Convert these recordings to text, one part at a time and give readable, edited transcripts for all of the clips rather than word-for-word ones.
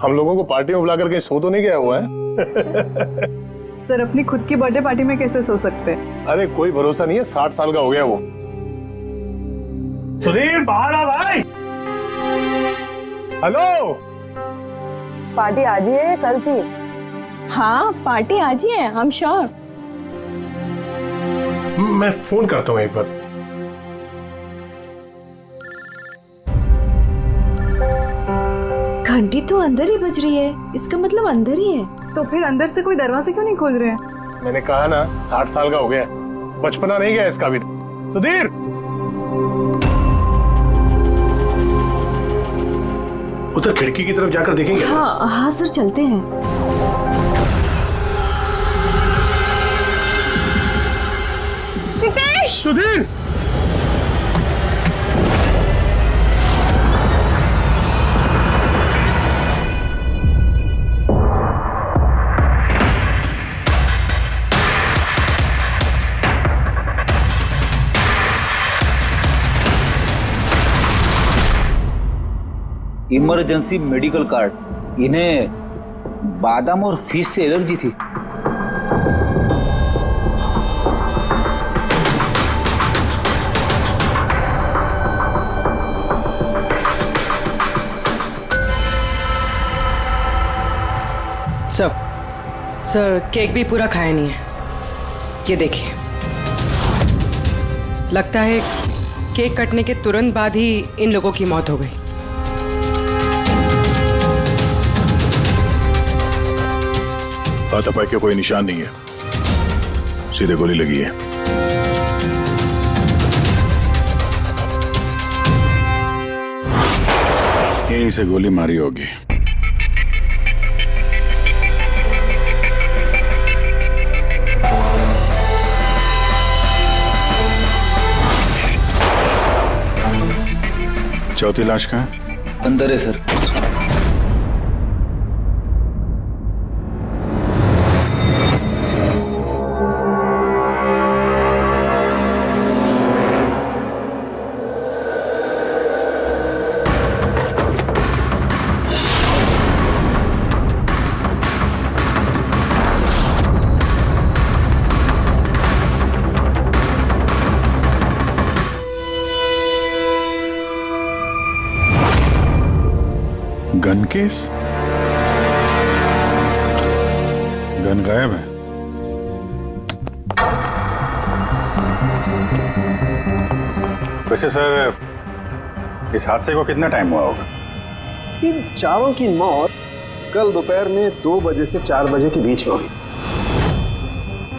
हम लोगों को पार्टी में बुला करके सो तो नहीं गया हुआ है? सर अपनी खुद की बर्थडे पार्टी में कैसे सो सकते हैं? अरे कोई भरोसा नहीं है, 60 साल का हो गया वो। सुधीर बाहर आ भाई। हेलो, पार्टी आज ही है कल थी? हाँ पार्टी आज ही है, हम श्योर। मैं फोन करता हूँ एक बार। घंटी तो अंदर ही बज रही है, इसका मतलब अंदर ही है। तो फिर अंदर से कोई दरवाजे क्यों नहीं खोल रहे हैं? मैंने कहा ना 60 साल का हो गया, बचपना नहीं गया इसका भी। सुधीर, उधर खिड़की की तरफ जाकर देखेंगे। हाँ हाँ सर, चलते हैं। Ritesh! Sudhir, emergency medical card. इन्हें बादाम और फिश से एलर्जी थी। सर केक भी पूरा खाया नहीं है, ये देखिए। लगता है केक कटने के तुरंत बाद ही इन लोगों की मौत हो गई। हाथापाई के कोई निशान नहीं है, सीधे गोली लगी है। यहीं से गोली मारी होगी। चौथी लाश कहाँ है? अंदर है सर। Gun case? गन गायब है। वैसे सर, इस हादसे को कितना टाइम हुआ होगा? इन चारों की मौत कल दोपहर में 2 बजे से 4 बजे के बीच में हुई।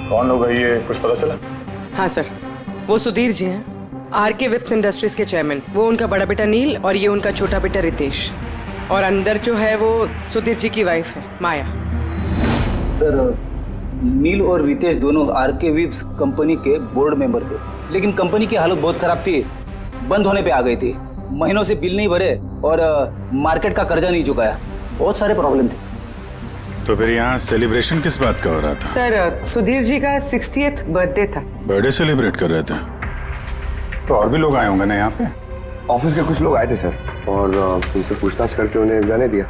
कौन लोग है ये, कुछ पता चला? हाँ सर, वो सुधीर जी हैं, आरके विप्स इंडस्ट्रीज के चेयरमैन। वो उनका बड़ा बेटा नील और ये उनका छोटा बेटा रितेश। और अंदर जो है वो सुधीर जी की वाइफ है माया। सर नील और रितेश दोनों आरके विप्स कंपनी के बोर्ड मेंबर थे, लेकिन कंपनी की हालत बहुत खराब थी, बंद होने पे आ गई थी। महीनों से बिल नहीं भरे और मार्केट का कर्जा नहीं चुकाया, बहुत सारे प्रॉब्लम थे। तो फिर यहाँ सेलिब्रेशन किस बात का हो रहा था? सर सुधीर जी का 60th बर्थडे था। बर्थडे सेलिब्रेट कर रहे थे? तो और भी लोग आए होंगे ना यहाँ पे? ऑफिस के कुछ लोग आए थे सर, और उनसे पूछताछ करके उन्हें जाने दिया।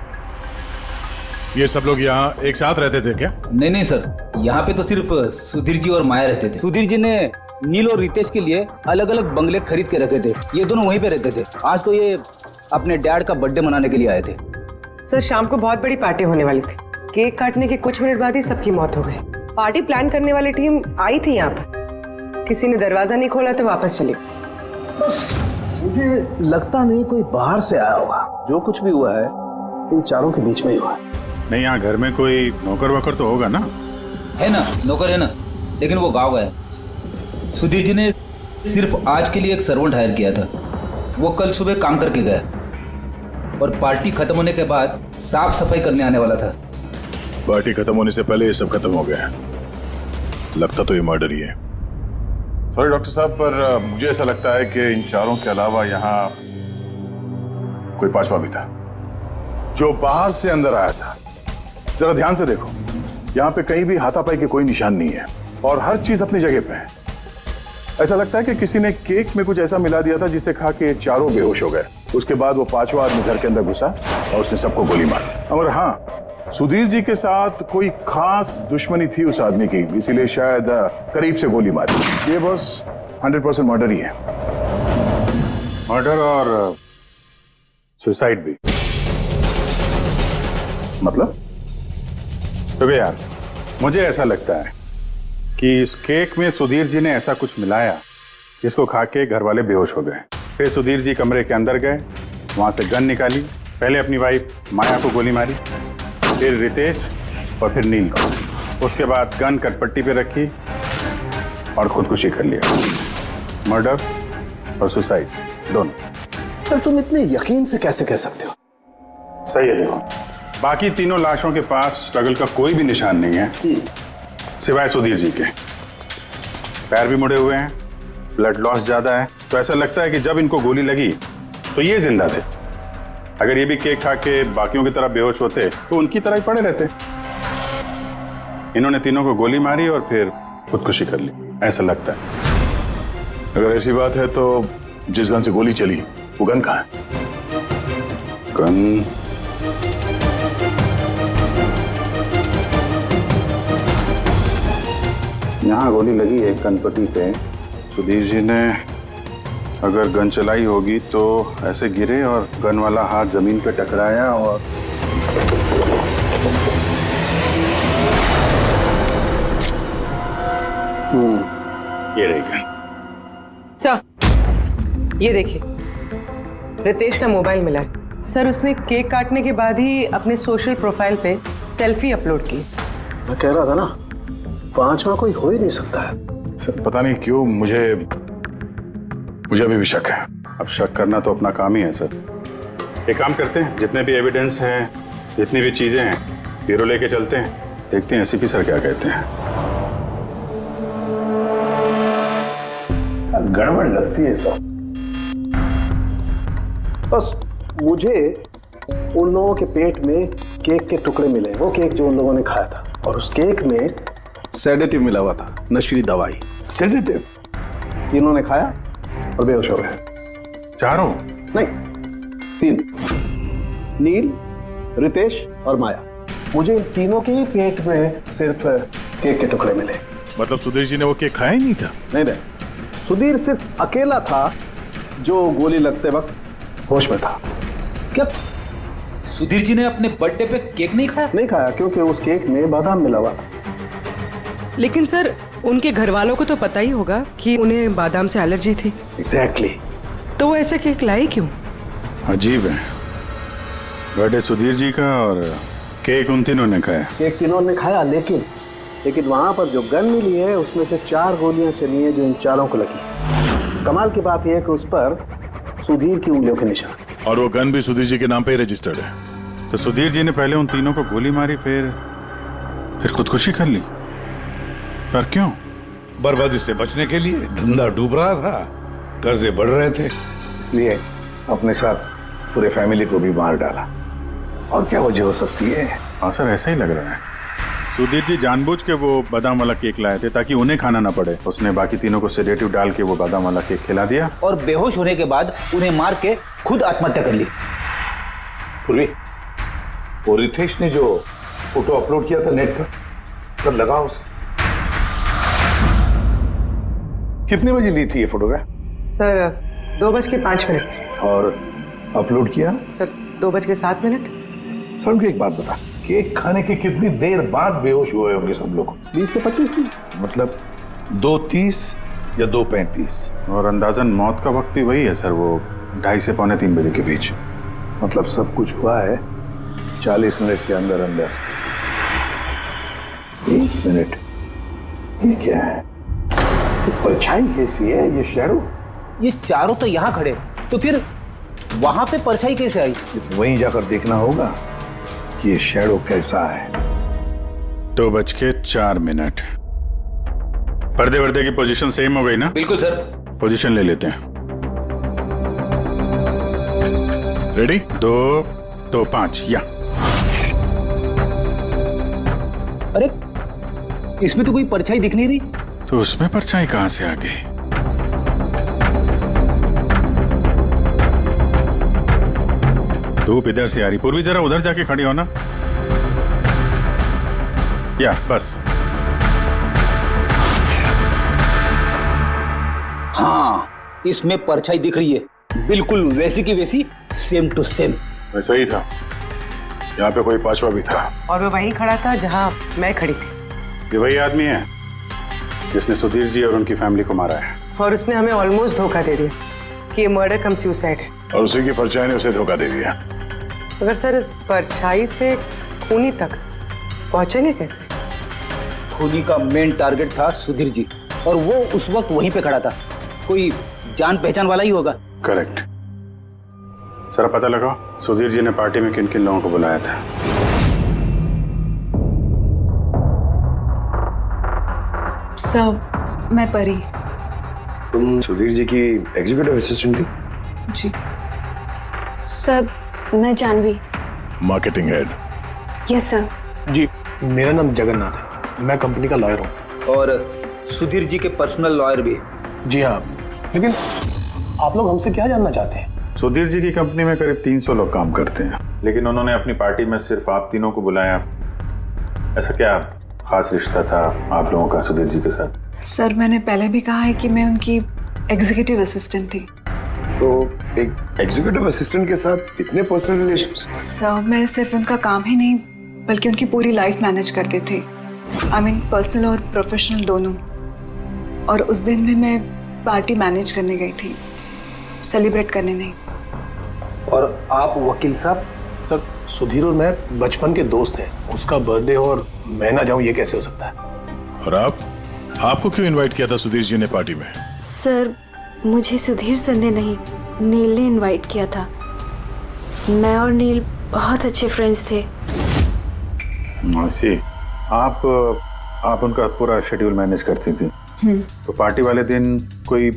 ये सब लोग यहाँ एक साथ रहते थे क्या? नहीं सर, यहाँ पे तो सिर्फ सुधीर जी और माया रहते थे। सुधीर जी ने नील और रितेश के लिए अलग अलग बंगले खरीद के रखे थे, ये दोनों वहीं पे रहते थे। आज तो ये अपने डैड का बर्थडे मनाने के लिए आए थे। सर शाम को बहुत बड़ी पार्टी होने वाली थी, केक काटने के कुछ मिनट बाद ही सबकी मौत हो गई। पार्टी प्लान करने वाली टीम आई थी यहाँ पर, किसी ने दरवाजा नहीं खोला तो वापस चली। मुझे लगता नहीं कोई बाहर से आया होगा। जो कुछ भी हुआ है इन चारों के बीच में ही हुआ है। नहीं, यहाँ घर में कोई नौकर वोकर तो होगा ना? है ना, नौकर है ना, लेकिन वो गाँव गया। सुधीर जी ने सिर्फ आज के लिए एक सर्वेंट हायर किया था, वो कल सुबह काम करके गया और पार्टी खत्म होने के बाद साफ सफाई करने आने वाला था। पार्टी खत्म होने से पहले ये सब खत्म हो गया। लगता तो ये मर्डर ही है। सॉरी डॉक्टर साहब, पर मुझे ऐसा लगता है कि इन चारों के अलावा यहाँ कोई पांचवा भी था जो बाहर से अंदर आया था। जरा ध्यान से देखो, यहाँ पे कहीं भी हाथापाई के कोई निशान नहीं है और हर चीज अपनी जगह पे है। ऐसा लगता है कि किसी ने केक में कुछ ऐसा मिला दिया था जिसे खा के चारों बेहोश हो गए। उसके बाद वो पांचवा आदमी घर के अंदर घुसा और उसने सबको गोली मारी। और हाँ, सुधीर जी के साथ कोई खास दुश्मनी थी उस आदमी की, इसीलिए शायद करीब से गोली मारी। ये बस 100% मर्डर ही है। मर्डर और सुसाइड भी। मतलब? तो यार, मुझे ऐसा लगता है कि इस केक में सुधीर जी ने ऐसा कुछ मिलाया जिसको खा के घर वाले बेहोश हो गए। फिर सुधीर जी कमरे के अंदर गए, वहां से गन निकाली, पहले अपनी वाइफ माया को गोली मारी, फिर रितेश और फिर नील को। उसके बाद गन कटपट्टी पे रखी और खुदकुशी कर लिया। मर्डर और सुसाइड दोनों। सर तुम इतने यकीन से कैसे कह सकते हो? सही है। देखो, बाकी तीनों लाशों के पास स्ट्रगल का कोई भी निशान नहीं है सिवाय सुधीर जी के। पैर भी मुड़े हुए हैं, ब्लड लॉस ज्यादा है, तो ऐसा लगता है कि जब इनको गोली लगी तो ये जिंदा थे। अगर ये भी केक खा के बाकियों की तरह बेहोश होते तो उनकी तरह ही पड़े रहते। इन्होंने तीनों को गोली मारी और फिर खुदकुशी कर ली, ऐसा लगता है। अगर ऐसी बात है तो जिस गन से गोली चली वो गन कहाँ है? गन यहाँ गोली लगी है कनपट्टी पे। सुधीर जी ने अगर गन चलाई होगी तो ऐसे गिरे और गन वाला हाथ जमीन पे टकराया और ये रही गन। सर, ये देखिए, रितेश का मोबाइल मिला है। सर, उसने केक काटने के बाद ही अपने सोशल प्रोफाइल पे सेल्फी अपलोड की। मैं कह रहा था ना, पांचवा कोई हो ही नहीं सकता है। सर, पता नहीं क्यों मुझे अभी भी शक है। अब शक करना तो अपना काम ही है सर। एक काम करते हैं, जितने भी एविडेंस हैं, जितनी भी चीजें हैं, ब्यूरो लेके चलते हैं, देखते हैं एसीपी सर क्या कहते हैं। गड़बड़ लगती है सब। बस मुझे उन लोगों के पेट में केक के टुकड़े मिले, वो केक जो उन लोगों ने खाया था, और उस केक में सेडेटिव मिला हुआ था, नशीली दवाई। सेडेटिव इन्होंने खाया और बेहोश हो गए। चारों? नहीं, तीन, नील, रितेश और माया। मुझे इन तीनों के ही पेट में सिर्फ केक के टुकड़े मिले। मतलब सुधीर जी ने वो केक खाया ही नहीं था? नहीं, सुधीर सिर्फ अकेला था जो गोली लगते वक्त होश में था। क्या सुधीर जी ने अपने बर्थडे पे केक नहीं खाया? नहीं खाया, क्योंकि उस केक में बादाम मिला हुआ था। लेकिन सर, उनके घर वालों को तो पता ही होगा कि उन्हें बादाम से एलर्जी थी। एग्जैक्टली। तो वो ऐसा केक लाई क्यों? अजीब है, बर्थडे सुधीर जी का और केक उन तीनों ने खाया। केक तीनों ने खाया, लेकिन वहां पर जो गन मिली है उसमें से 4 गोलियां चली हैं जो इन चारों को लगी। कमाल की बात यह है कि उस पर सुधीर की उंगलियों के निशान। और वो गन भी सुधीर जी के नाम पे ही रजिस्टर्ड है। तो सुधीर जी ने पहले उन तीनों को गोली मारी, फिर खुदकुशी कर ली। पर क्यों? बर्बादी से बचने के लिए। धंधा डूब रहा था, कर्जे बढ़ रहे थे, इसलिए अपने साथ पूरे फैमिली को भी मार डाला। और क्या वजह हो सकती है? हाँ सर, ऐसा ही लग रहा है। सुधीर जी जानबूझ के वो बादाम वाला केक लाए थे ताकि उन्हें खाना ना पड़े। उसने बाकी तीनों को सेडेटिव डाल के वो बादाम वाला केक खिला दिया और बेहोश होने के बाद उन्हें मार के खुद आत्महत्या कर ली। पूर्वी, वो रितेश ने जो फोटो अपलोड किया था नेट पर, कब लगा उसे? कितने बजे ली थी ये फोटोग्राफ? सर, 2:05। और अपलोड किया? सर, 2:07। सर, मुझे एक बात बता, केक खाने के कितनी देर बाद बेहोश हुए होंगे सब लोग? 20 से 25 मिनट, मतलब 2:30 या 2:35। और अंदाजन मौत का वक्त भी वही है सर, वो 2:30 से 2:45 बजे के बीच। मतलब सब कुछ हुआ है 40 मिनट के अंदर अंदर। 1 मिनट, ये क्या है? ये परछाई कैसी है? ये शैडो? ये चारों तो यहाँ खड़े, तो फिर वहां पे परछाई कैसे आई? वहीं जाकर देखना होगा कि ये शैडो कैसा है। 2:04। पर्दे वर्दे की पोजीशन सेम हो गई ना? बिल्कुल सर। पोजीशन ले लेते हैं। रेडी? 2, 2, 5 या। अरे, इसमें तो कोई परछाई दिख नहीं रही। तो उसमें परछाई कहां से आ गई? धूप इधर से आ रही। पूर्वी जरा उधर जाके खड़ी हो ना। या बस। हाँ, इसमें परछाई दिख रही है, बिल्कुल वैसी की वैसी, सेम टू सेम। वैसा ही था, यहाँ पे कोई पांचवा भी था। और वो वहीं खड़ा था जहाँ मैं खड़ी थी। ये वही आदमी है जिसने सुधीर जी और उनकी फैमिली को मारा है। और उसने हमें ऑलमोस्ट धोखा दे दिया कि ये मर्डर कम सुसाइड है। और उसी की परछाई ने उसे धोखा दे दिया। मगर सर, इस परछाई से खूनी तक पहुंचेंगे कैसे? खूनी का मेन टारगेट था सुधीर जी, और वो उस वक्त वहीं पे खड़ा था। कोई जान पहचान वाला ही होगा। करेक्ट। सर पता लगाओ सुधीर जी ने पार्टी में किन किन लोगों को बुलाया था। सर मैं परी। तुम सुधीर जी की एग्जीक्यूटिव असिस्टेंट थी? जी। सर मैं Jahnavi. Marketing head. Yes sir. जी, मेरा नाम जगन्नाथ है, मैं कंपनी का लॉयर हूँ। और सुधीर जी के पर्सनल लॉयर भी। जी हाँ, लेकिन आप लोग हमसे क्या जानना चाहते हैं? सुधीर जी की कंपनी में करीब 300 लोग काम करते हैं, लेकिन उन्होंने अपनी पार्टी में सिर्फ आप तीनों को बुलाया। ऐसा क्या खास रिश्ता था आप लोगों का सुधीर जी के साथ? सर मैंने पहले भी कहा है कि मैं उनकी एग्जीक्यूटिव असिस्टेंट थी। तो एक एग्जीक्यूटिव असिस्टेंट के साथ इतने पर्सनल रिलेशन? सर मैं सिर्फ उनका काम ही नहीं बल्कि उनकी पूरी लाइफ मैनेज करते थे। आई मीन पर्सनल और प्रोफेशनल दोनों। और उस दिन भी मैं पार्टी मैनेज करने गई थी, सेलिब्रेट करने नहीं। और आप वकील साहब? सर सुधीर और मैं बचपन के दोस्त हैं, उसका बर्थडे और मैं ना जाऊं ये कैसे हो सकता है? और आपको क्यों इनवाइट किया था सुधीर जी ने पार्टी में? सर मुझे सुधीर सर ने नहीं, नील ने इनवाइट किया था। मैं और नील बहुत अच्छे फ्रेंड्स थे। सी, आप उनका पूरा शेड्यूल मैनेज करती थी। तो पार्टी वाले दिन कोई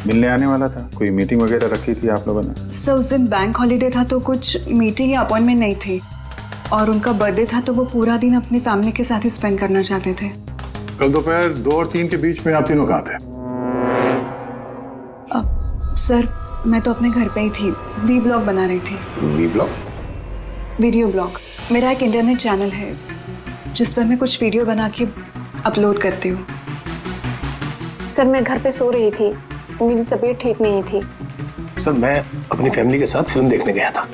मिलने आने वाला था? कोई मीटिंग वगैरह रखी थी आप लोगों ने? सर उस दिन बैंक हॉलीडे था तो कुछ मीटिंग या अपॉइंटमेंट नहीं थी, और उनका बर्थडे था तो वो पूरा दिन अपनी फैमिली के साथ ही स्पेंड करना चाहते थे। कल दोपहर 2 और 3 के बीच में आप तीनों कहाँ थे? सर मैं तो अपने घर पे ही थी, वी ब्लॉग बना रही थी। Vlog? Video blog. मेरा एक इंटरनेट चैनल है जिस पर मैं कुछ वीडियो बना के अपलोड करती हूँ। सर मैं घर पे सो रही थी, मेरी तबीयत ठीक नहीं थी। सर मैं अपनी फैमिली के साथ फिल्म देखने गया था।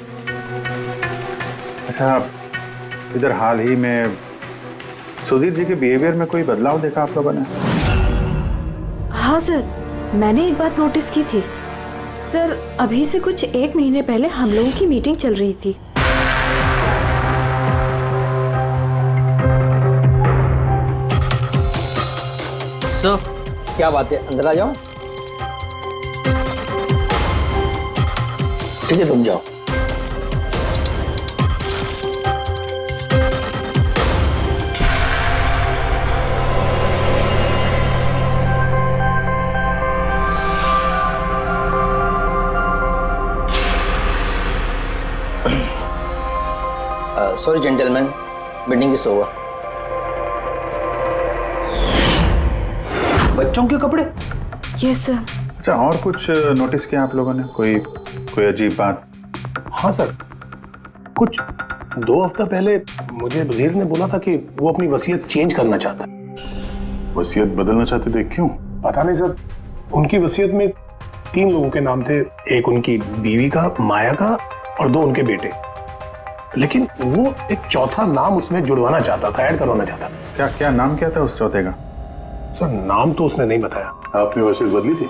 अच्छा, इधर हाल ही में सुधीर जी के बिहेवियर में कोई बदलाव देखा आप लोगों ने? हाँ सर, मैंने एक बात नोटिस की थी। सर अभी से कुछ 1 महीने पहले हम लोगों की मीटिंग चल रही थी। सर क्या बात है, अंदर आ जाओ। ठीक है तुम जाओ। Sorry gentleman, meeting is over. बच्चों के कपड़े? Yes sir. अच्छा, और कुछ नोटिस किया आप लोगों ने? कोई अजीब बात? हाँ सर, कुछ 2 हफ्ता पहले मुझे सुधीर ने बोला था कि वो अपनी वसीयत चेंज करना चाहता है। वसीयत बदलना चाहते थे? क्यों? पता नहीं सर, उनकी वसीयत में 3 लोगों के नाम थे, एक उनकी बीवी का, माया का, और 2 उनके बेटे। लेकिन वो एक चौथा नाम उसमें जुड़वाना चाहता था, ऐड करवाना चाहता था। क्या नाम क्या था उस चौथे का? सर नाम तो उसने नहीं बताया। आपने वसीयत बदली थी?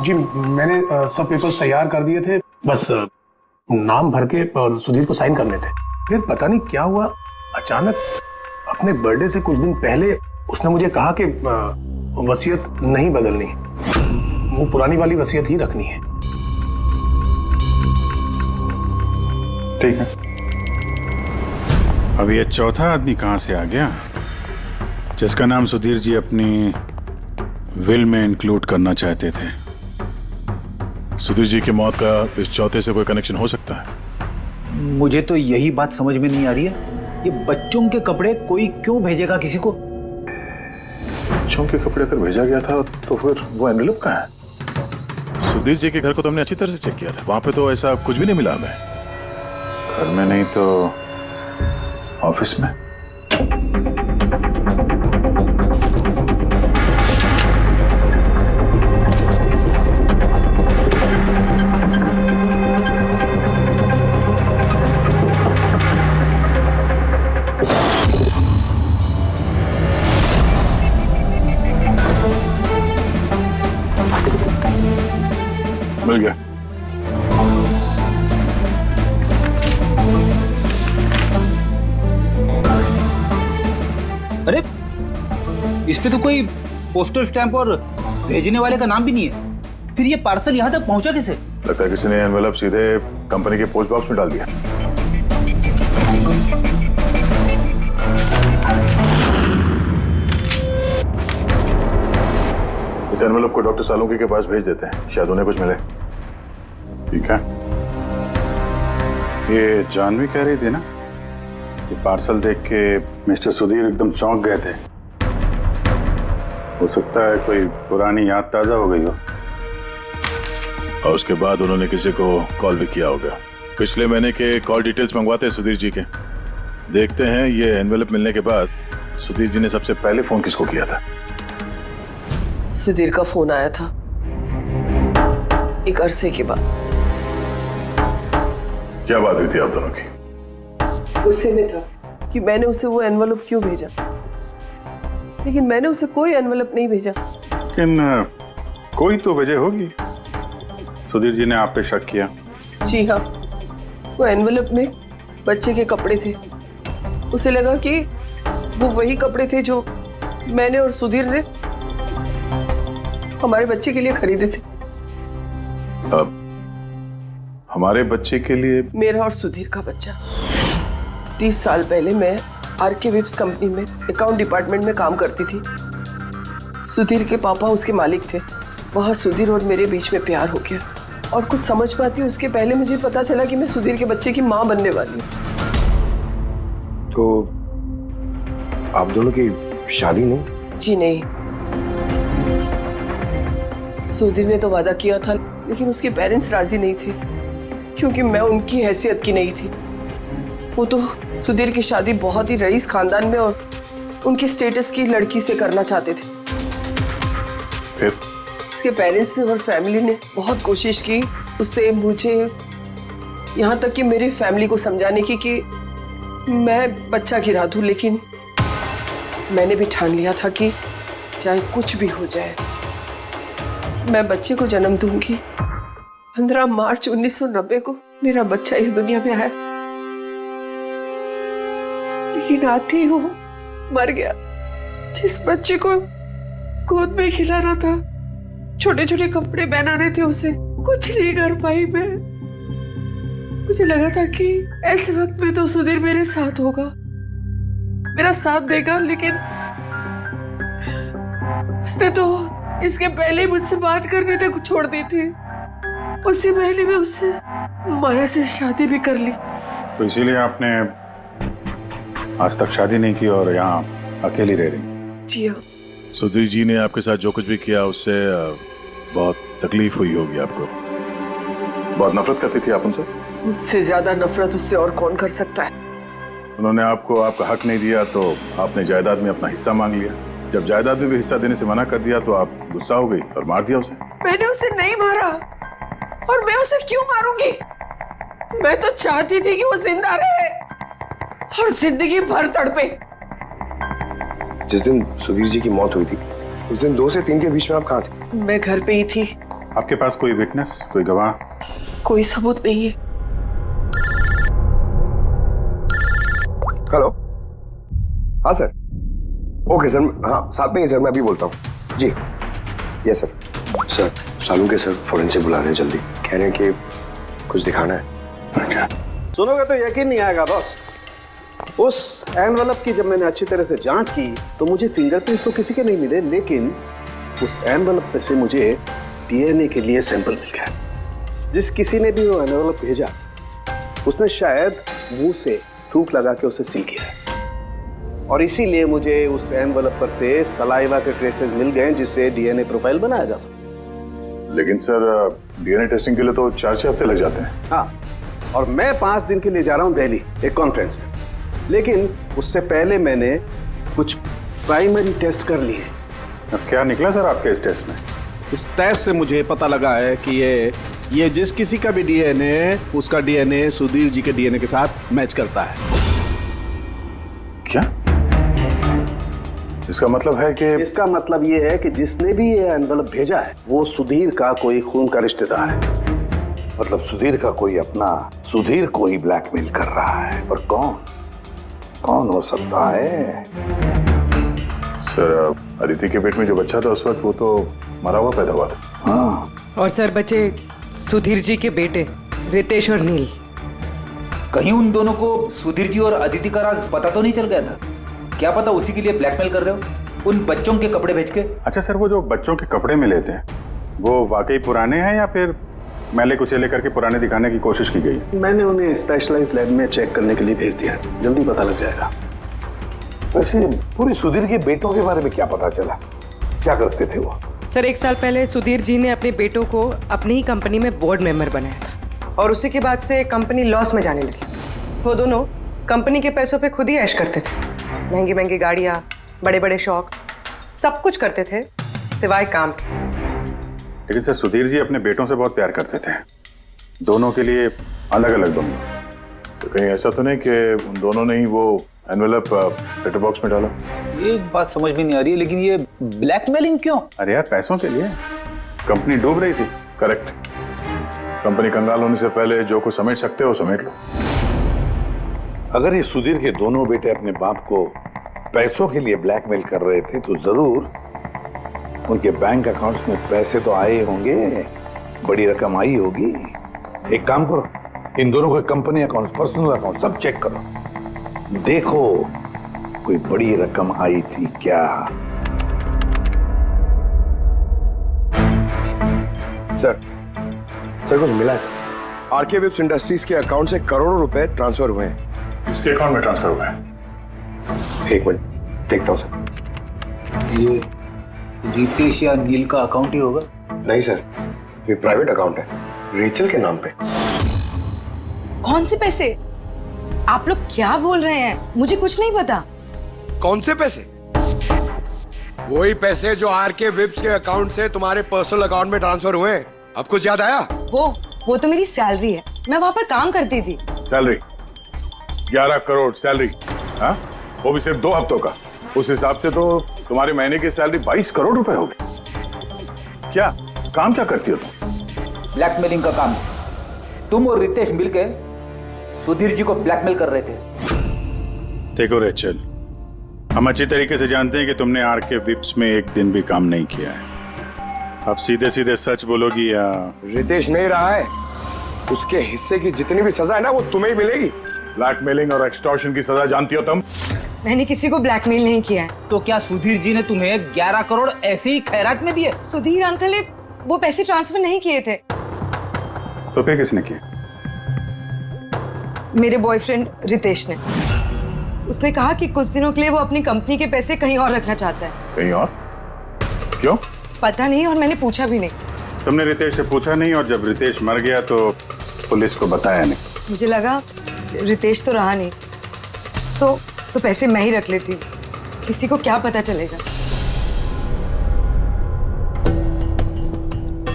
जी मैंने सब पेपर्स तैयार कर दिए थे, बस नाम भर के और सुधीर को साइन करने थे। फिर पता नहीं क्या हुआ, अचानक अपने बर्थडे से कुछ दिन पहले उसने मुझे कहा कि वसीयत नहीं बदलनी, वो पुरानी वाली वसीयत ही रखनी है। ठीक है। अब ये चौथा आदमी कहां से आ गया जिसका नाम सुधीर जी अपनी विल में इंक्लूड करना चाहते थे? सुधीर जी की मौत का इस चौथे से कोई कनेक्शन हो सकता है? मुझे तो यही बात समझ में नहीं आ रही है, ये बच्चों के कपड़े कोई क्यों भेजेगा किसी को? बच्चों के कपड़े अगर भेजा गया था तो फिर वो एनवेलप कहाँ है? सुधीर जी के घर को तो हमने अच्छी तरह से चेक किया था, वहां पे तो ऐसा कुछ भी नहीं मिला हमें। घर में नहीं तो ऑफिस में। मिल गया। अरे इस पे तो कोई पोस्टल स्टैंप और भेजने वाले का नाम भी नहीं है। फिर ये पार्सल यहाँ तक पहुंचा कैसे? लगता है किसी ने एनवेलप सीधे कंपनी के पोस्ट बॉक्स में डाल दिया। इस एनवेलप को डॉक्टर सालुंकी के पास भेज देते हैं, शायद उन्हें कुछ मिले। ठीक है। ये जानवी कह रही थी ना कि पार्सल देख के मिस्टर सुधीर एकदम चौंक गए थे। हो सकता है कोई पुरानी याद ताजा हो गई हो। और उसके बाद उन्होंने किसी को कॉल भी किया होगा। पिछले महीने के कॉल डिटेल्स मंगवाते हैं सुधीर जी के। देखते हैं ये एनवेलप मिलने के बाद सुधीर जी ने सबसे पहले फोन किसको किया था। सुधीर का फोन आया था एक अरसे के बाद। क्या बात हुई थी आप दोनों की? गुस्से में था कि मैंने उसे वो एनवेलप क्यों भेजा, लेकिन मैंने उसे कोई एनवेलप नहीं भेजा। लेकिन कोई तो वजह होगी। सुधीर जी ने आप पे शक किया। जी हाँ, वो एनवेलप में बच्चे के कपड़े थे। उसे लगा कि वो वही कपड़े थे जो मैंने और सुधीर ने हमारे बच्चे के लिए खरीदे थे। अब हमारे बच्चे के लिए? मेरा और सुधीर का बच्चा। 30 साल पहले मैं आरके विप्स कंपनी में अकाउंट डिपार्टमेंट में काम करती थी। सुधीर के पापा उसके मालिक थे। वहाँ सुधीर और मेरे बीच में प्यार हो गया, और कुछ समझ पाती हूँ उसके पहले मुझे पता चला कि मैं सुधीर के बच्चे की माँ बनने वाली हूँ। तो आप दोनों की शादी नहीं? जी नहीं। सुधीर ने तो वादा किया था, लेकिन उसके पेरेंट्स राजी नहीं थे, क्योंकि मैं उनकी हैसियत की नहीं थी। वो तो सुधीर की शादी बहुत ही रईस खानदान में और उनकी स्टेटस की लड़की से करना चाहते थे। फिर उसके पेरेंट्स ने और फैमिली ने बहुत कोशिश की उससे, मुझे, यहाँ तक कि मेरी फैमिली को समझाने की कि मैं बच्चा गिरा दूं, लेकिन मैंने भी ठान लिया था कि चाहे कुछ भी हो जाए मैं बच्चे को जन्म दूंगी। 15 मार्च 1990 को मेरा बच्चा इस दुनिया में आया, लेकिन आते ही वो मर गया। जिस बच्चे को गोद में खिलाना था, छोटे छोटे कपड़े पहनाने थे, उसे कुछ नहीं कर पाई मैं। मुझे लगा था कि ऐसे वक्त में तो सुधीर मेरे साथ होगा, मेरा साथ देगा, लेकिन उसने तो इसके पहले ही मुझसे बात करने तक छोड़ दी थी। उसी महीने में उससे माया से शादी भी कर ली। तो इसीलिए आपने आज तक शादी नहीं की और यहाँ अकेली रह रही? जी हाँ। सुधीर जी ने आपके साथ जो कुछ भी किया उससे बहुत तकलीफ हुई होगी आपको। बहुत नफरत करती थी आप उनसे? मुझसे ज्यादा नफरत उससे और कौन कर सकता है। उन्होंने आपको आपका हक नहीं दिया तो आपने जायदाद में अपना हिस्सा मांग लिया। जब जायदाद में भी हिस्सा देने से मना कर दिया तो आप गुस्सा हो गई और मार दिया उसे। मैंने उसे नहीं मारा, और मैं उसे क्यों मारूंगी? मैं तो चाहती थी कि वो जिंदा रहे और जिंदगी भर तड़पे। जिस दिन सुधीर जी की मौत हुई थी उस दिन 2 से 3 के बीच में आप कहाँ थे? मैं घर पे ही थी। आपके पास कोई विटनेस, कोई गवाह? कोई सबूत नहीं है। हेलो, हाँ सर। ओके सर, हाँ साथ में ही सर, मैं अभी बोलता हूँ। जी yes sir. Sir Salunke sir forensic बुला रहे हैं, जल्दी कह रहे हैं कि कुछ दिखाना है। सुनोगे तो यकीन नहीं आएगा बॉस। उस एनवेलप की जब मैंने अच्छी तरह से जांच की तो मुझे फिंगरप्रिंट्स तो किसी के नहीं मिले, लेकिन उस एनवेलप पे से मुझे डीएनए के लिए सैंपल मिल गया। जिस किसी ने भी वो एनवेलप भेजा उसने शायद मुंह से थूक लगा के उसे सील किया, और इसीलिए मुझे उस एनवेलप पर से सलाइवा के ट्रेसेस मिल गए जिससे डीएनए प्रोफाइल बनाया जा सकता। लेकिन सर डीएनए टेस्टिंग के लिए तो 4-6 हफ्ते लग जाते हैं। हाँ, और मैं 5 दिन के लिए जा रहा हूँ दिल्ली एक कॉन्फ्रेंस में, लेकिन उससे पहले मैंने कुछ प्राइमरी टेस्ट कर लिए। अब क्या निकला सर आपके इस टेस्ट में? इस टेस्ट से मुझे पता लगा है कि ये जिस किसी का भी डीएनए, उसका डीएनए सुधीर जी के डीएनए के साथ मैच करता है। क्या? इसका मतलब है कि इसका मतलब ये है कि जिसने भी ये एनवलप भेजा है वो सुधीर का कोई खून का रिश्तेदार है। मतलब सुधीर का कोई अपना सुधीर को ही ब्लैकमेल कर रहा है। पर कौन हो सकता है? सर अदिति के पेट में जो बच्चा था उस वक्त वो तो मरा हुआ पैदा हुआ था। हाँ, और सर बचे सुधीर जी के बेटे रितेश और नील। कहीं उन दोनों को सुधीर जी और अदिति का राज पता तो नहीं चल गया था? क्या पता उसी के लिए ब्लैकमेल कर रहे हो उन बच्चों के कपड़े भेज के। अच्छा सर, वो जो बच्चों के कपड़े मिले थे वो वाकई पुराने हैं या फिर मैले कुचेले करके पुराने दिखाने की कोशिश की गई? मैंने उन्हें स्पेशलाइज्ड लैब में चेक करने के लिए भेज दिया, जल्दी पता लग जाएगा। वैसे पूरी सुधीर के बेटों के बारे में क्या पता चला? क्या करते थे वो? सर 1 साल पहले सुधीर जी ने अपने बेटों को अपनी ही कंपनी में बोर्ड मेंबर बनाया था और उसी के बाद से कंपनी लॉस में जाने लगी। वो दोनों कंपनी के पैसों पे खुद ही ऐश करते थे, महंगी महंगी गाड़ियाँ, बड़े बड़े शौक, सब कुछ करते थे सिवाय काम के। लेकिन सर सुधीर जी अपने बेटों से बहुत प्यार करते थे, दोनों के लिए अलग अलग दोनों। तो कहीं ऐसा तो नहीं कि उन दोनों ने ही वो एनवेलप लेटर बॉक्स में डाला? ये बात समझ में नहीं आ रही है, लेकिन ये ब्लैकमेलिंग क्यों? अरे यार पैसों के लिए। कंपनी डूब रही थी। करेक्ट। कंपनी कंगाल होने से पहले जो कुछ समेट सकते हो समेट लो। अगर ये सुधीर के दोनों बेटे अपने बाप को पैसों के लिए ब्लैकमेल कर रहे थे तो जरूर उनके बैंक अकाउंट्स में पैसे तो आए होंगे, बड़ी रकम आई होगी। एक काम करो, इन दोनों के कंपनी अकाउंट, पर्सनल अकाउंट सब चेक करो, देखो कोई बड़ी रकम आई थी क्या। सर कुछ मिला है? आरके वेब्स इंडस्ट्रीज के अकाउंट से करोड़ों रुपए ट्रांसफर हुए हैं। इसके अकाउंट में ट्रांसफर हुआ है? एक मिनट देखता हूँ सर। ये रितेश या नील का अकाउंट ही होगा? नहीं सर, ये प्राइवेट अकाउंट है रेचल के नाम पे। कौन से पैसे? आप लोग क्या बोल रहे हैं? मुझे कुछ नहीं पता। कौन से पैसे? वही पैसे जो आरके वेब्स के अकाउंट से तुम्हारे पर्सनल अकाउंट में ट्रांसफर हुए हैं। अब कुछ याद आया? वो तो मेरी सैलरी है, मैं वहां पर काम करती थी। Salary 11 crore salary? हाँ, वो भी सिर्फ 2 हफ्तों का। उस हिसाब से तो तुम्हारे महीने की सैलरी 22 करोड़ रुपए हो गई। क्या काम क्या करती हो तुम? ब्लैकमेलिंग का काम। तुम और रितेश मिलकर सुधीर जी को ब्लैकमेल कर रहे थे। देखो रेचल, हम अच्छी तरीके से जानते हैं कि तुमने आरके विप्स में एक दिन भी काम नहीं किया है। अब सीधे सीधे सच बोलोगी या? रितेश नहीं रहा है, उसके हिस्से की जितनी भी सजा है ना वो तुम्हें ही मिलेगी। ब्लैकमेलिंग और एक्सटॉर्शन की सजा जानती हो तुम? मैंने किसी को ब्लैकमेल नहीं किया है। तो क्या सुधीर जी ने तुम्हें 11 करोड़ ऐसे ही खैरात में दिए? सुधीर अंकल ने वो पैसे ट्रांसफर नहीं किए थे। तो फिर किसने किया? मेरे बॉयफ्रेंड रितेश ने। उसने कहा कि कुछ दिनों के लिए वो अपनी कंपनी के पैसे कहीं और रखना चाहता है। कहीं और? क्यों? पता नहीं, और मैंने पूछा भी नहीं। तुमने रितेश से पूछा नहीं, और जब रितेश मर गया तो पुलिस को बताया नहीं? मुझे लगा रितेश तो रहा नहीं, तो पैसे मैं ही रख लेती, किसी को क्या पता चलेगा।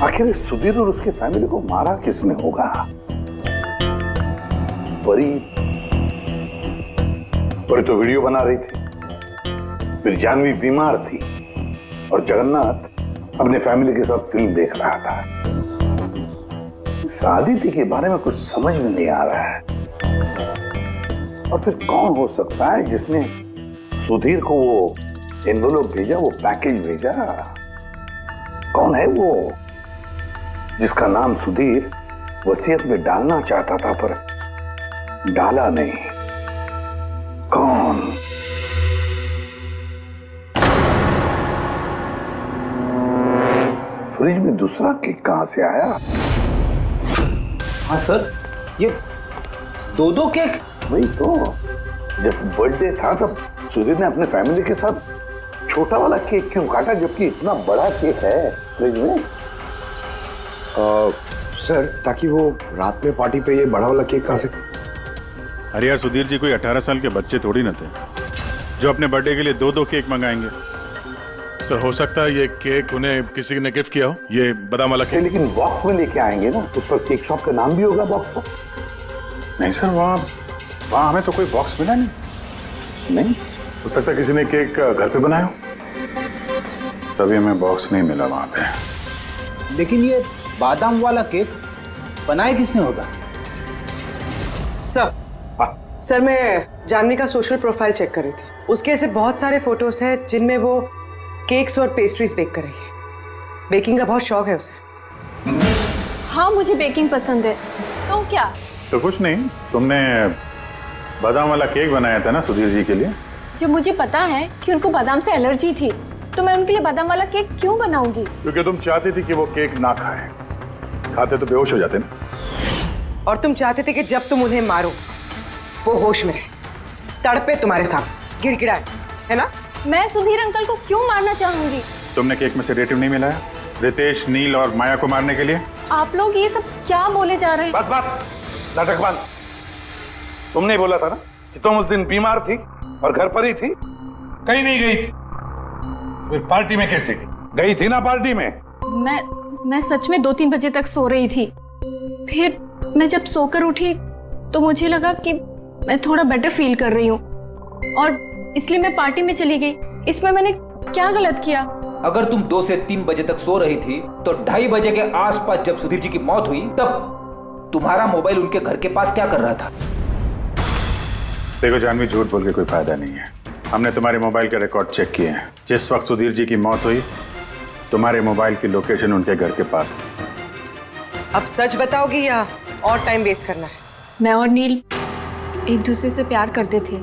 आखिर सुधीर और उसके फैमिली को मारा किसने होगा? परी तो वीडियो बना रही थी, फिर जानवी बीमार थी और जगन्नाथ अपने फैमिली के साथ फिल्म देख रहा था। आदिति के बारे में कुछ समझ में नहीं आ रहा है। और फिर कौन हो सकता है जिसने सुधीर को वो एनवेलप भेजा, वो पैकेज भेजा? कौन है वो जिसका नाम सुधीर वसीयत में डालना चाहता था पर डाला नहीं? कौन? फ्रिज में दूसरा केक कहां से आया? हाँ सर, ये 2 केक। वही तो, जब बर्थडे था तब सुधीर ने अपने फैमिली के साथ छोटा वाला केक क्यों काटा, जबकि इतना बड़ा केक है फ्रिज में? सर, ताकि वो रात में पार्टी पे ये बड़ा वाला केक खा सके। अरे यार सुधीर जी कोई 18 साल के बच्चे थोड़ी ना थे जो अपने बर्थडे के लिए 2-2 केक मंगाएंगे। सर हो सकता है ये केक उन्हें किसी ने गिफ्ट किया हो, ये बादाम वाला केक। लेकिन बॉक्स में लेके आएंगे ना, उस पर केक शॉप का नाम भी होगा बॉक्स पर। नहीं सर, वहाँ हमें तो कोई बॉक्स मिला नहीं। हो सकता है किसी ने केक घर पे बनाया हो, तभी हमें बॉक्स नहीं मिला वहाँ पे। लेकिन ये बादाम वाला केक बनाया किसने होगा? सर मैं जानवी का सोशल प्रोफाइल चेक कर रही थी। उसके ऐसे बहुत सारे फोटोज हैं जिनमें वो केक्स और पेस्ट्रीज बेक कर रही है। बेकिंग का बहुत शौक है उसे। हाँ मुझे बेकिंग पसंद है। तो क्या? तो कुछ नहीं, तुमने बादाम वाला केक बनाया था ना सुधीर जी के लिए। जब मुझे पता है कि उनको बादाम से एलर्जी थी तो मैं उनके लिए बादाम वाला केक क्यों बनाऊंगी? क्योंकि तुम चाहती थी कि वो केक ना खाए, खाते तो बेहोश हो जाते ना। और तुम चाहते थे कि जब तुम उन्हें मारो वो होश में रहे, तड़पे तुम्हारे सामने, गिड़गिड़ाए, है ना? मैं सुधीर अंकल को क्यों मारना चाहूंगी? तुमने केक में सेडेटिव नहीं मिलाया रितेश, नील और माया को मारने के लिए? आप लोग ये सब क्या बोले जा रहे हैं? बस नाटक बंद। तुमने बोला था ना कि तुम उस दिन बीमार थी और घर पर ही थी, कहीं नहीं गई थी। फिर पार्टी में कैसे गई थी ना? पार्टी में मैं सच में 2-3 बजे तक सो रही थी। फिर मैं जब सोकर उठी तो मुझे लगा कि मैं थोड़ा बेटर फील कर रही हूँ और इसलिए मैं पार्टी में चली गई। इसमें मैंने क्या गलत किया? अगर तुम 2 से 3 बजे तक सो रही थी तो 2:30 बजे के आसपास जब सुधीर जी की मौत हुई तब तुम्हारा मोबाइल उनके घर के पास क्या कर रहा था? देखो जानवी, झूठ बोल के कोई फायदा नहीं है। हमने तुम्हारे मोबाइल के रिकॉर्ड चेक किए हैं। जिस वक्त सुधीर जी की मौत हुई तुम्हारे मोबाइल की लोकेशन उनके घर के पास थी। अब सच बताओगी या और टाइम वेस्ट करना है? मैं और नील एक दूसरे से प्यार करते थे।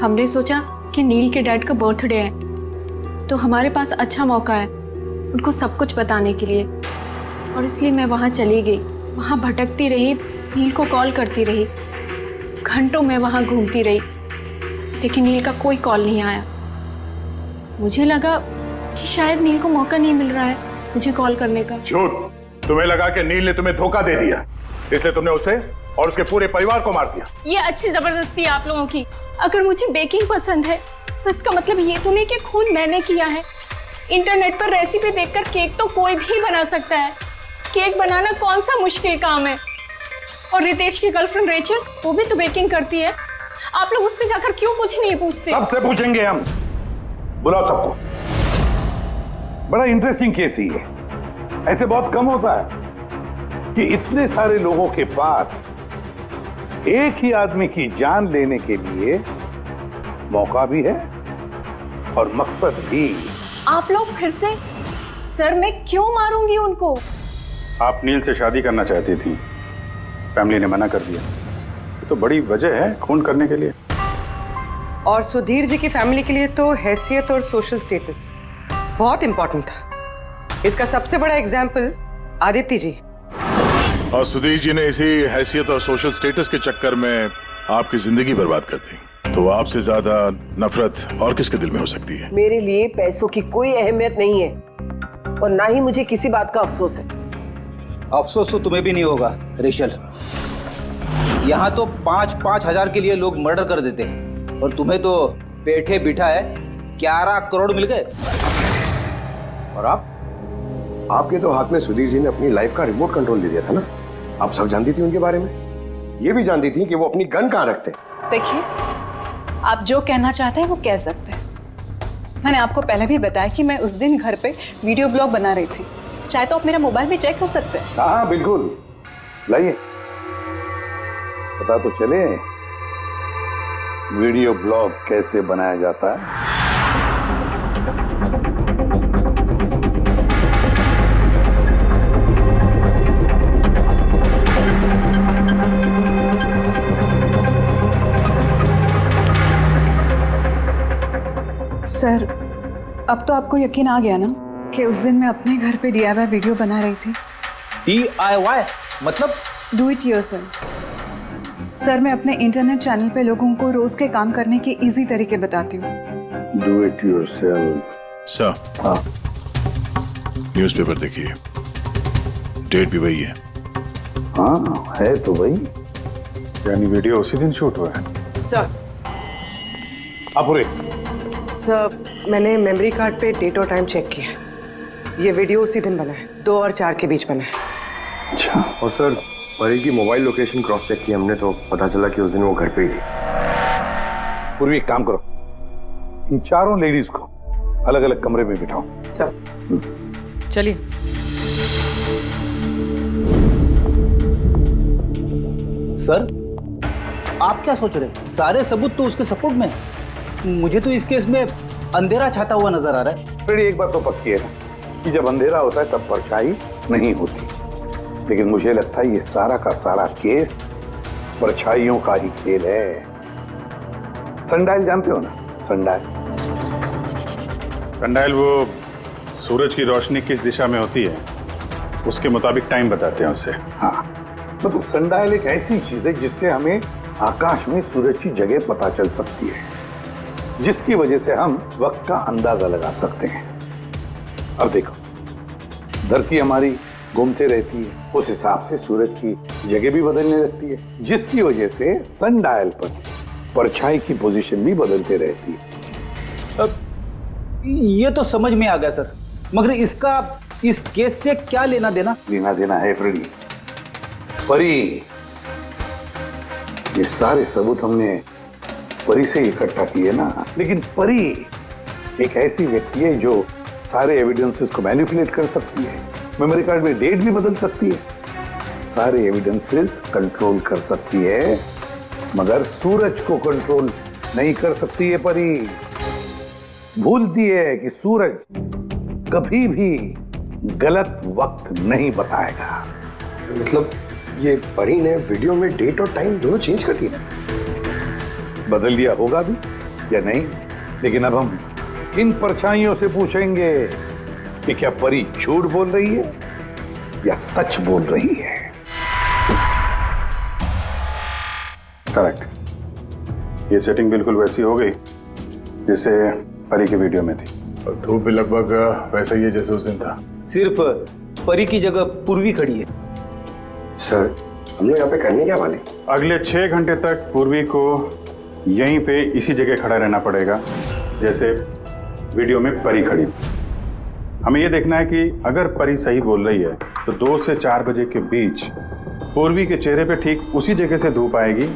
हमने सोचा कि नील के डैड का बर्थडे है तो हमारे पास अच्छा मौका है उनको सब कुछ बताने के लिए, और इसलिए मैं वहाँ चली गई। वहाँ भटकती रही, नील को कॉल करती रही, घंटों में वहाँ घूमती रही, लेकिन नील का कोई कॉल नहीं आया। मुझे लगा कि शायद नील को मौका नहीं मिल रहा है मुझे कॉल करने का। झूठ! तुम्हें लगा कि नील ने तुम्हें धोखा दे दिया, इसलिए तुमने उसे और उसके पूरे परिवार को मार दिया। ये अच्छी जबरदस्ती है आप लोगों की। अगर मुझे बेकिंग पसंद है तो इसका मतलब ये तो नहीं कि खून मैंने किया है। इंटरनेट पर रेसिपी देखकर केक तो कोई भी बना सकता है। केक बनाना कौन सा मुश्किल काम है? और रितेश की गर्लफ्रेंड रेचल, वो भी तो बेकिंग करती है। आप लोग उससे जाकर क्यों कुछ नहीं पूछते? सबसे पूछेंगे हम। बुलाओ सबको। बड़ा इंटरेस्टिंग केस ही है। ऐसे बहुत कम होता है कि इतने सारे लोगों के पास एक ही आदमी की जान लेने के लिए मौका भी है और मकसद भी। आप लोग फिर से? सर मैं क्यों मारूंगी उनको? आप नील से शादी करना चाहती थी, फैमिली ने मना कर दिया। ये तो बड़ी वजह है खून करने के लिए। और सुधीर जी की फैमिली के लिए तो हैसियत और सोशल स्टेटस बहुत इंपॉर्टेंट था। इसका सबसे बड़ा एग्जाम्पल आदित्य जी। और सुधीर जी ने इसी हैसियत और सोशल स्टेटस के चक्कर में आपकी जिंदगी बर्बाद कर दी। तो आपसे ज्यादा नफरत और किसके दिल में हो सकती है? मेरे लिए पैसों की कोई अहमियत नहीं है और ना ही मुझे किसी बात का अफसोस है। अफसोस तो तुम्हें भी नहीं होगा रेशल। यहाँ तो 5-5 हजार के लिए लोग मर्डर कर देते हैं और तुम्हें तो बैठे बिठाए 11 करोड़ मिल गए। और आपके तो हाथ में सुधीर जी ने अपनी लाइफ का रिमोट कंट्रोल दे दिया था ना। आप सब जानती थी उनके बारे में, ये भी जानती थी कि वो अपनी गन कहाँ रखते। देखिए, आप जो कहना चाहते हैं वो कह सकते हैं। मैंने आपको पहले भी बताया कि मैं उस दिन घर पे वीडियो ब्लॉग बना रही थी। चाहे तो आप मेरा मोबाइल भी चेक कर सकते हैं। हाँ बिल्कुल, लाइए। पता तो चले वीडियो ब्लॉग कैसे बनाया जाता है। सर, अब तो आपको यकीन आ गया ना कि उस दिन मैं अपने घर पे DIY वीडियो बना रही थी। DIY मतलब? Do it yourself. सर, मैं अपने इंटरनेट चैनल पे लोगों को रोज के काम करने के इजी तरीके बताती हूँ। Do it yourself. Sir, newspaper देखिए। डेट भी वही है। हाँ है तो वही। यानी वीडियो उसी दिन शूट हुआ है। सर अपुरे, सर मैंने मेमोरी कार्ड पे डेट और टाइम चेक किया। ये वीडियो उसी दिन बना है, 2 और 4 के बीच बना है। अच्छा। और सर परी की मोबाइल लोकेशन क्रॉस चेक की हमने, तो पता चला कि उस दिन वो घर पे ही थी। पूर्वी एक काम करो, इन चारों लेडीज को अलग अलग कमरे में बिठाओ। सर चलिए। सर आप क्या सोच रहे हैं? सारे सबूत तो उसके सपोर्ट में है। मुझे तो इस केस में अंधेरा छाता हुआ नजर आ रहा है। फिर एक बात तो पक्की है ना कि जब अंधेरा होता है तब परछाई नहीं होती, लेकिन मुझे लगता है ये सारा का सारा केस परछाइयों का ही खेल है। सनडायल जानते हो ना? सनडायल, सनडायल वो सूरज की रोशनी किस दिशा में होती है उसके मुताबिक टाइम बताते हैं उससे। हाँ, मतलब सनडायल एक ऐसी चीज है जिससे हमें आकाश में सूरज की जगह पता चल सकती है, जिसकी वजह से हम वक्त का अंदाजा लगा सकते हैं। अब देखो, धरती हमारी घूमते रहती है, उस हिसाब से सूरज की जगह भी बदलने लगती है, जिसकी वजह से सनडायल पर परछाई की पोजीशन भी बदलते रहती है। अब ये तो समझ में आ गया सर, मगर इसका इस केस से क्या लेना देना? लेना देना है फ्रेडी। परी, ये सारे सबूत हमने परी से इकट्ठा किए ना, लेकिन परी एक ऐसी व्यक्ति है जो सारे एविडेंसेस को मैनिपुलेट कर सकती है, मेमोरी कार्ड में डेट भी बदल सकती है, सारे एविडेंसेस कंट्रोल कर सकती है, मगर सूरज को कंट्रोल नहीं कर सकती है। परी भूलती है कि सूरज कभी भी गलत वक्त नहीं बताएगा। मतलब ये परी ने वीडियो में डेट और टाइम दोनों चेंज कर दिया? बदल दिया होगा भी या नहीं, लेकिन अब हम इन परछाइयों से पूछेंगे कि क्या परी झूठ बोल रही है या सच बोल रही है। करेक्ट, ये सेटिंग बिल्कुल वैसी हो गई जैसे परी की वीडियो में थी, और धूप भी लगभग वैसा ही है जैसे उस दिन था। सिर्फ परी की जगह पूर्वी खड़ी है। सर हम लोग यहाँ पे करने क्या वाले? अगले 6 घंटे तक पूर्वी को यहीं पे इसी जगह खड़ा रहना पड़ेगा जैसे वीडियो में परी खड़ी। हमें ये देखना है कि अगर परी सही बोल रही है तो 2 से 4 बजे के बीच पूर्वी के चेहरे पे ठीक उसी जगह से धूप आएगी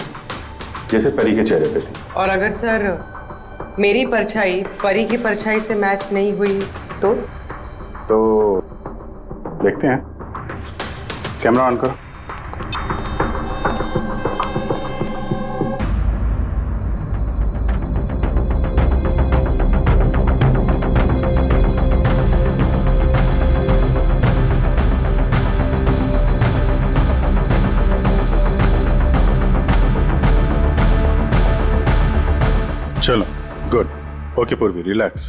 जैसे परी के चेहरे पे थी। और अगर सर मेरी परछाई परी की परछाई से मैच नहीं हुई तो देखते हैं। कैमरा ऑन करो। चलो गुड, ओके पूर्वी रिलैक्स।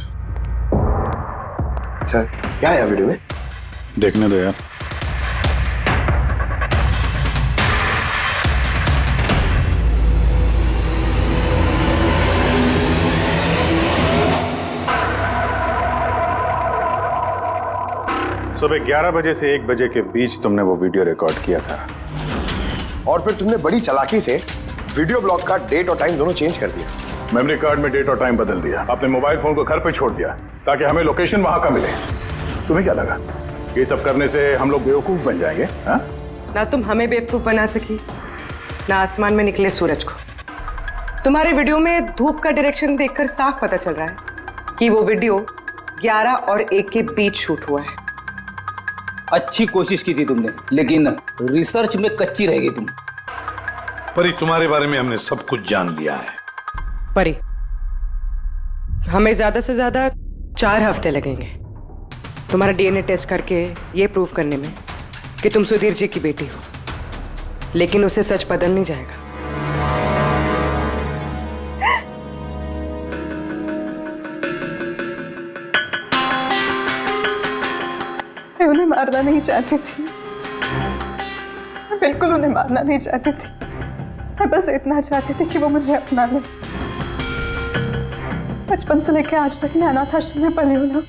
सर क्या है वीडियो में? देखने दो यार। सुबह 11 बजे से 1 बजे के बीच तुमने वो वीडियो रिकॉर्ड किया था, और फिर तुमने बड़ी चालाकी से वीडियो ब्लॉग का डेट और टाइम दोनों चेंज कर दिया। मेमोरी कार्ड में डेट और टाइम बदल दिया, अपने मोबाइल फोन को घर पे छोड़ दिया ताकि हमें लोकेशन वहां का मिले। तुम्हें क्या लगा ये सब करने से हम लोग बेवकूफ बन जाएंगे? हाँ? ना तुम हमें बेवकूफ बना सकी, ना आसमान में निकले सूरज को। तुम्हारे वीडियो में धूप का डायरेक्शन देखकर साफ पता चल रहा है कि वो वीडियो 11 और 1 के बीच शूट हुआ है। अच्छी कोशिश की थी तुमने, लेकिन रिसर्च में कच्ची रह गई तुम। परी तुम्हारे बारे में हमने सब कुछ जान लिया है। परी, हमें ज्यादा से ज्यादा 4 हफ्ते लगेंगे तुम्हारा डीएनए टेस्ट करके ये प्रूव करने में कि तुम सुधीर जी की बेटी हो, लेकिन उसे सच बदल नहीं जाएगा। मैं उन्हें मारना नहीं चाहती थी, मैं बिल्कुल उन्हें मारना नहीं चाहती थी। मैं बस इतना चाहती थी कि वो मुझे अपना ले। बचपन से लेकर आज तक मैं अनाथ आश्रम में पली हूं ना,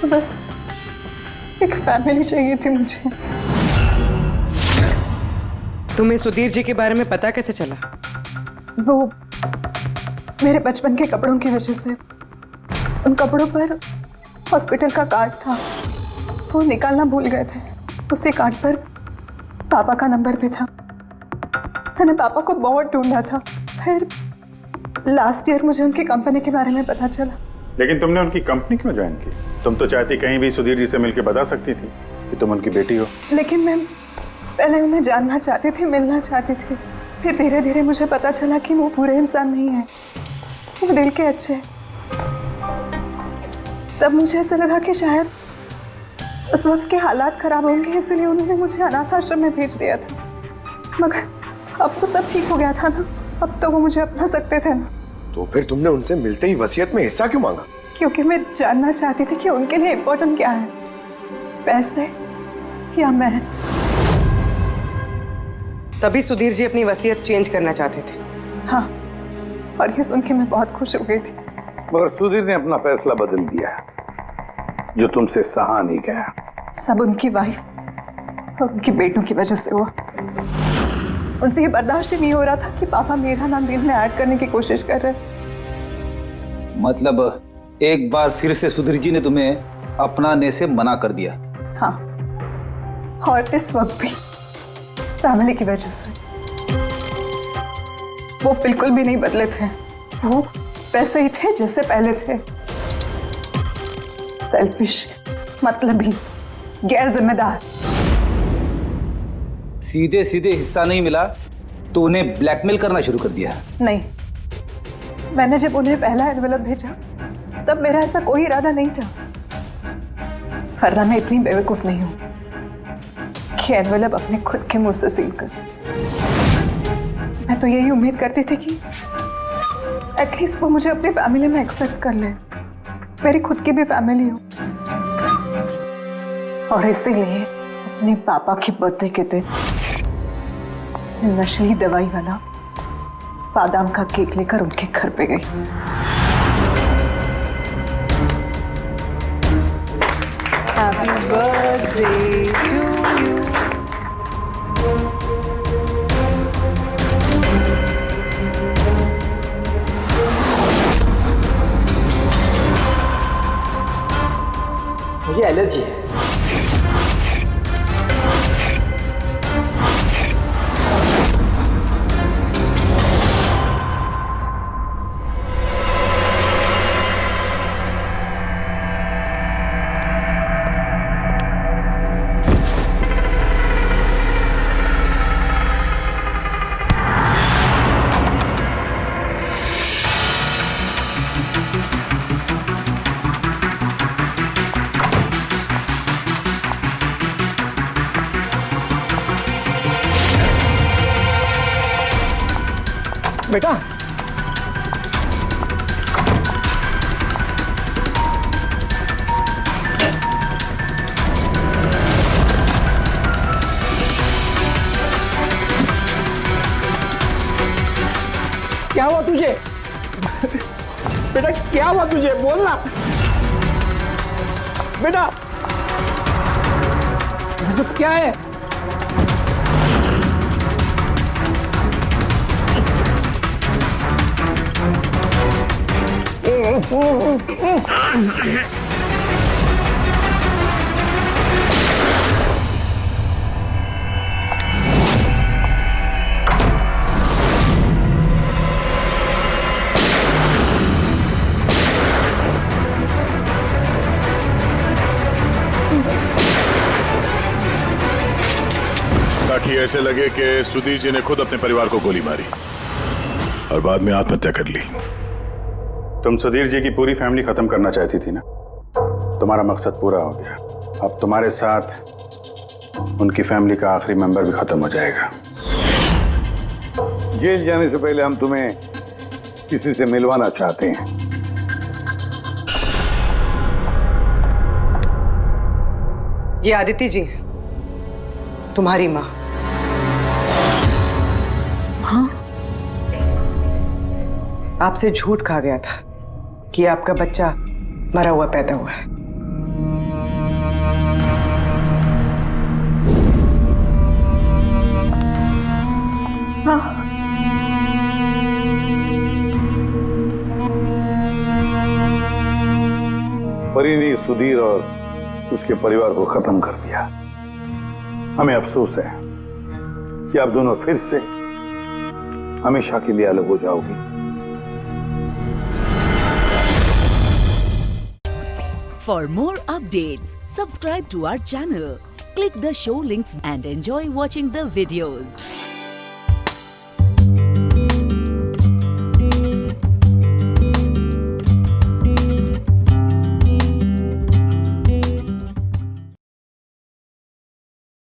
तो बस एक फैमिली चाहिए थी मुझे। तुम्हें सुधीर जी के बारे में पता कैसे चला? वो मेरे बचपन के कपड़ों की वजह से, उन कपड़ों पर हॉस्पिटल का कार्ड था, वो निकालना भूल गए थे। उसी कार्ड पर पापा का नंबर भी था। मैंने पापा को बहुत ढूंढा था। फिर लास्ट ईयर मुझे उनकी कंपनी के बारे में पता चला। लेकिन तुमने उनकी कंपनी क्यों ज्वाइन की? तुम तो चाहती कहीं भी सुधीर जी से मिलकर बता सकती थी कि तुम उनकी बेटी हो। लेकिन मैं पहले उन्हें जानना चाहती थी, मिलना चाहती थी। फिर धीरे धीरे मुझे पता चला कि वो पूरे इंसान नहीं है, वो दिल के अच्छे हैं। तब मुझे ऐसा लगा कि शायद उस वक्त के हालात खराब होंगे, इसलिए उन्होंने मुझे अनाथ आश्रम में भेज दिया था। मगर अब तो सब ठीक हो गया था ना, अब तो वो मुझे अपना सकते थे ना। तो फिर तुमने उनसे मिलते ही वसीयत में हिस्सा क्यों मांगा? क्योंकि मैं जानना चाहती थी कि उनके लिए इम्पोर्टेंट क्या है, पैसे या मैं। तभी सुधीर जी अपनी वसीयत चेंज करना चाहते थे। हाँ, और ये सुन के मैं बहुत खुश हो गई थी। मगर सुधीर ने अपना फैसला बदल दिया, जो तुमसे सहा नहीं गया। सब उनकी वाइफ और उनकी बेटों की वजह से हुआ। उनसे ये बर्दाश्त ही नहीं हो रहा था कि पापा मेरा नाम डील में ऐड करने की कोशिश कर रहे। मतलब एक बार फिर से सुधीर जी ने तुम्हें अपनाने से मना कर दिया? हाँ, और इस वक्त भी फैमिली की वजह से। वो बिल्कुल भी नहीं बदले थे, वो वैसे ही थे जैसे पहले थे। सेल्फिश, मतलबी, गैर जिम्मेदार। सीधे सीधे हिस्सा नहीं मिला तो उन्हें ब्लैकमेल करना शुरू कर दिया? नहीं, मैंने जब उन्हें पहला एनवेलप भेजा तब मेरा ऐसा कोई इरादा नहीं था। वरना मैं इतनी बेवकूफ नहीं हूं कि एनवेलप अपने खुद के मुंह से सील कर। मैं तो यही उम्मीद करती थी कि एटलीस्ट वो मुझे अपनी फैमिली में एक्सेप्ट कर ले, मेरी खुद की भी फैमिली हो। और इसीलिए अपने पापा के बर्थडे के दिन नशीली दवाई वाला बादाम का केक लेकर उनके घर पे गई। Happy birthday to you. मुझे एलर्जी है। बेटा, क्या हुआ तुझे? बेटा क्या हुआ तुझे? बोल ना बेटा, ये सब क्या है? ताकि ऐसे लगे कि सुधीर जी ने खुद अपने परिवार को गोली मारी और बाद में आत्महत्या कर ली। तुम सुधीर जी की पूरी फैमिली खत्म करना चाहती थी ना? तुम्हारा मकसद पूरा हो गया। अब तुम्हारे साथ उनकी फैमिली का आखिरी मेंबर भी खत्म हो जाएगा। जेल जाने से पहले हम तुम्हें किसी से मिलवाना चाहते हैं। ये आदिति जी, तुम्हारी माँ। हाँ, आपसे झूठ कहा गया था कि आपका बच्चा मरा हुआ पैदा हुआ है। हाँ परी ने सुधीर और उसके परिवार को खत्म कर दिया। हमें अफसोस है कि आप दोनों फिर से हमेशा के लिए अलग हो जाओगी। For more updates, subscribe to our channel, click the show links and enjoy watching the videos.